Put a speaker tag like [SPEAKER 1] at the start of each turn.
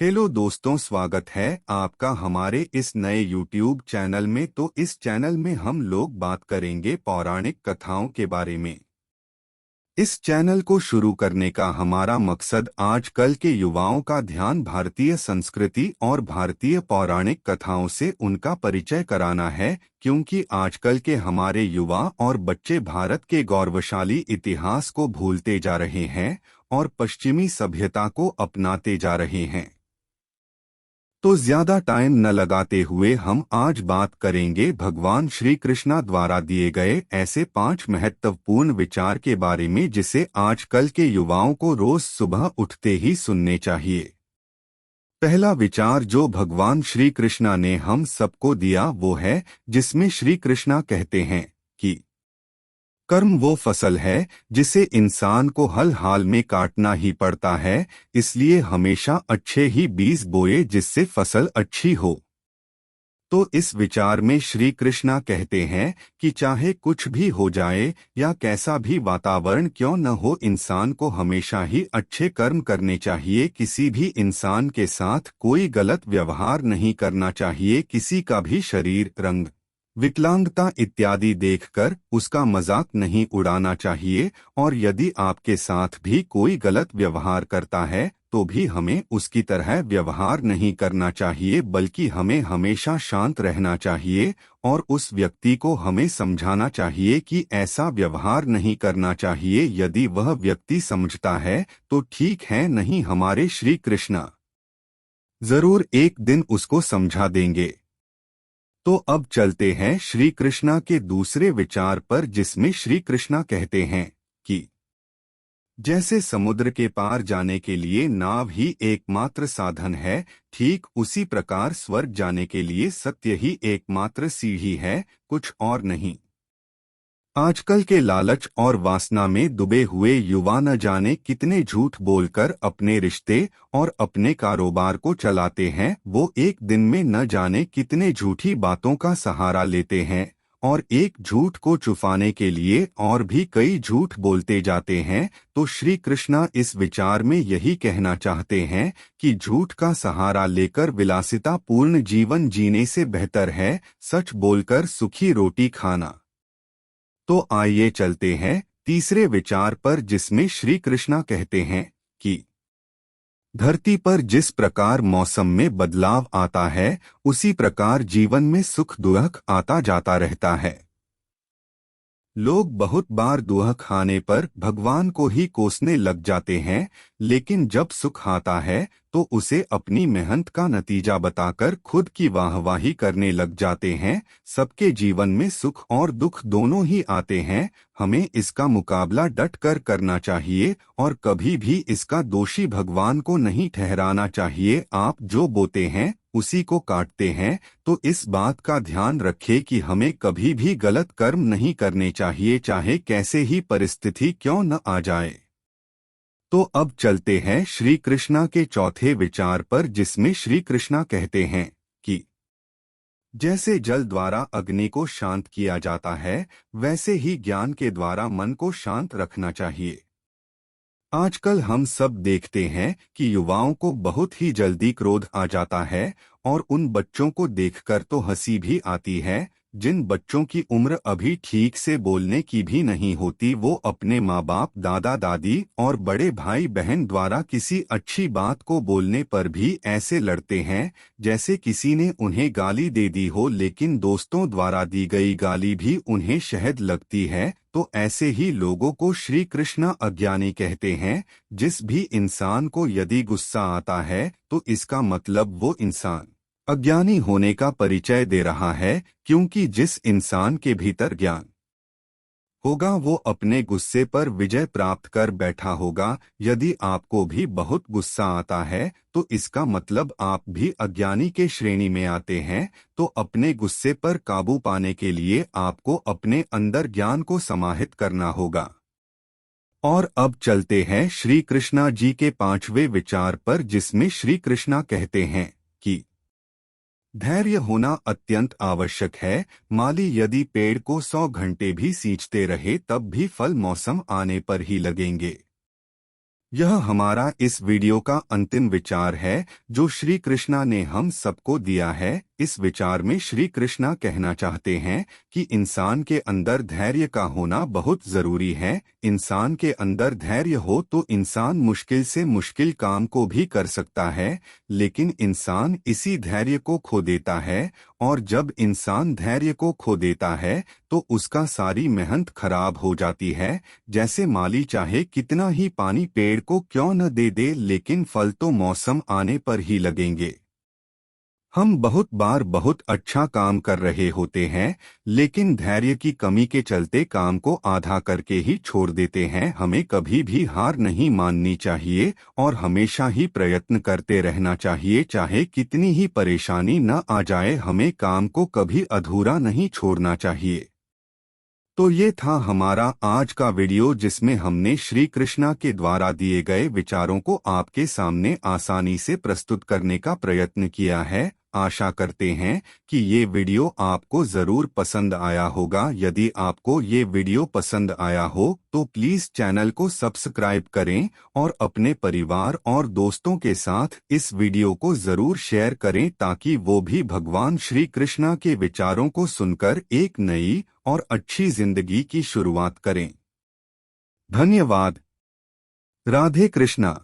[SPEAKER 1] Hello दोस्तों, स्वागत है आपका हमारे इस नए YouTube चैनल में। तो इस चैनल में हम लोग बात करेंगे पौराणिक कथाओं के बारे में। इस चैनल को शुरू करने का हमारा मकसद आजकल के युवाओं का ध्यान भारतीय संस्कृति और भारतीय पौराणिक कथाओं से उनका परिचय कराना है, क्योंकि आजकल के हमारे युवा और बच्चे भारत के गौरवशाली इतिहास को भूलते जा रहे हैं और पश्चिमी सभ्यता को अपनाते जा रहे हैं। तो ज्यादा टाइम न लगाते हुए हम आज बात करेंगे भगवान श्री कृष्णा द्वारा दिए गए ऐसे 5 महत्वपूर्ण विचार के बारे में, जिसे आजकल के युवाओं को रोज सुबह उठते ही सुनने चाहिए। पहला विचार जो भगवान श्री कृष्णा ने हम सबको दिया वो है, जिसमें श्री कृष्णा कहते हैं कि कर्म वो फसल है जिसे इंसान को हल हाल में काटना ही पड़ता है, इसलिए हमेशा अच्छे ही बीज बोए जिससे फसल अच्छी हो। तो इस विचार में श्री कृष्णा कहते हैं कि चाहे कुछ भी हो जाए या कैसा भी वातावरण क्यों न हो, इंसान को हमेशा ही अच्छे कर्म करने चाहिए। किसी भी इंसान के साथ कोई गलत व्यवहार नहीं करना चाहिए, किसी का भी शरीर, रंग, विकलांगता इत्यादि देखकर उसका मजाक नहीं उड़ाना चाहिए। और यदि आपके साथ भी कोई गलत व्यवहार करता है तो भी हमें उसकी तरह व्यवहार नहीं करना चाहिए, बल्कि हमें हमेशा शांत रहना चाहिए और उस व्यक्ति को हमें समझाना चाहिए कि ऐसा व्यवहार नहीं करना चाहिए। यदि वह व्यक्ति समझता है तो ठीक है, नहीं हमारे श्री कृष्णा जरूर एक दिन उसको समझा देंगे। तो अब चलते हैं श्री कृष्णा के दूसरे विचार पर, जिसमें श्री कृष्णा कहते हैं कि जैसे समुद्र के पार जाने के लिए नाव ही एकमात्र साधन है, ठीक उसी प्रकार स्वर्ग जाने के लिए सत्य ही एकमात्र सीढ़ी है, कुछ और नहीं। आजकल के लालच और वासना में डूबे हुए युवा न जाने कितने झूठ बोलकर अपने रिश्ते और अपने कारोबार को चलाते हैं। वो एक दिन में न जाने कितने झूठी बातों का सहारा लेते हैं और एक झूठ को छुपाने के लिए और भी कई झूठ बोलते जाते हैं। तो श्री कृष्णा इस विचार में यही कहना चाहते हैं कि झूठ का सहारा लेकर विलासिता पूर्ण जीवन जीने से बेहतर है सच बोलकर सुखी रोटी खाना। तो आइए चलते हैं तीसरे विचार पर, जिसमें श्री कृष्णा कहते हैं कि धरती पर जिस प्रकार मौसम में बदलाव आता है, उसी प्रकार जीवन में सुख दुख आता जाता रहता है। लोग बहुत बार दुख खाने पर भगवान को ही कोसने लग जाते हैं, लेकिन जब सुख आता है तो उसे अपनी मेहनत का नतीजा बताकर खुद की वाहवाही करने लग जाते हैं। सबके जीवन में सुख और दुख दोनों ही आते हैं, हमें इसका मुकाबला डट कर करना चाहिए और कभी भी इसका दोषी भगवान को नहीं ठहराना चाहिए। आप जो बोते हैं उसी को काटते हैं, तो इस बात का ध्यान रखें कि हमें कभी भी गलत कर्म नहीं करने चाहिए, चाहे कैसे ही परिस्थिति क्यों न आ जाए। तो अब चलते हैं श्री कृष्णा के चौथे विचार पर, जिसमें श्री कृष्णा कहते हैं कि जैसे जल द्वारा अग्नि को शांत किया जाता है, वैसे ही ज्ञान के द्वारा मन को शांत रखना चाहिए। आजकल हम सब देखते हैं कि युवाओं को बहुत ही जल्दी क्रोध आ जाता है और उन बच्चों को देखकर तो हंसी भी आती है जिन बच्चों की उम्र अभी ठीक से बोलने की भी नहीं होती। वो अपने माँ बाप, दादा दादी और बड़े भाई बहन द्वारा किसी अच्छी बात को बोलने पर भी ऐसे लड़ते हैं जैसे किसी ने उन्हें गाली दे दी हो, लेकिन दोस्तों द्वारा दी गई गाली भी उन्हें शहद लगती है। तो ऐसे ही लोगों को श्री कृष्ण अज्ञानी कहते हैं। जिस भी इंसान को यदि गुस्सा आता है तो इसका मतलब वो इंसान अज्ञानी होने का परिचय दे रहा है, क्योंकि जिस इंसान के भीतर ज्ञान होगा वो अपने गुस्से पर विजय प्राप्त कर बैठा होगा। यदि आपको भी बहुत गुस्सा आता है तो इसका मतलब आप भी अज्ञानी के श्रेणी में आते हैं। तो अपने गुस्से पर काबू पाने के लिए आपको अपने अंदर ज्ञान को समाहित करना होगा। और अब चलते हैं श्री कृष्णा जी के 5वें विचार पर, जिसमें श्री कृष्णा कहते हैं कि धैर्य होना अत्यंत आवश्यक है। माली यदि पेड़ को 100 घंटे भी सींचते रहे तब भी फल मौसम आने पर ही लगेंगे। यह हमारा इस वीडियो का अंतिम विचार है जो श्री कृष्णा ने हम सबको दिया है। इस विचार में श्री कृष्णा कहना चाहते हैं कि इंसान के अंदर धैर्य का होना बहुत जरूरी है। इंसान के अंदर धैर्य हो तो इंसान मुश्किल से मुश्किल काम को भी कर सकता है, लेकिन इंसान इसी धैर्य को खो देता है, और जब इंसान धैर्य को खो देता है तो उसका सारी मेहनत खराब हो जाती है। जैसे माली चाहे कितना ही पानी पेड़ को क्यों न दे दे, लेकिन फल तो मौसम आने पर ही लगेंगे। हम बहुत बार बहुत अच्छा काम कर रहे होते हैं, लेकिन धैर्य की कमी के चलते काम को आधा करके ही छोड़ देते हैं। हमें कभी भी हार नहीं माननी चाहिए और हमेशा ही प्रयत्न करते रहना चाहिए, चाहे कितनी ही परेशानी न आ जाए। हमें काम को कभी अधूरा नहीं छोड़ना चाहिए। तो ये था हमारा आज का वीडियो, जिसमें हमने श्री कृष्णा के द्वारा दिए गए विचारों को आपके सामने आसानी से प्रस्तुत करने का प्रयत्न किया है। आशा करते हैं कि ये वीडियो आपको ज़रूर पसंद आया होगा। यदि आपको ये वीडियो पसंद आया हो तो प्लीज़ चैनल को सब्सक्राइब करें और अपने परिवार और दोस्तों के साथ इस वीडियो को ज़रूर शेयर करें, ताकि वो भी भगवान श्री कृष्णा के विचारों को सुनकर एक नई और अच्छी जिंदगी की शुरुआत करें। धन्यवाद। राधे कृष्णा।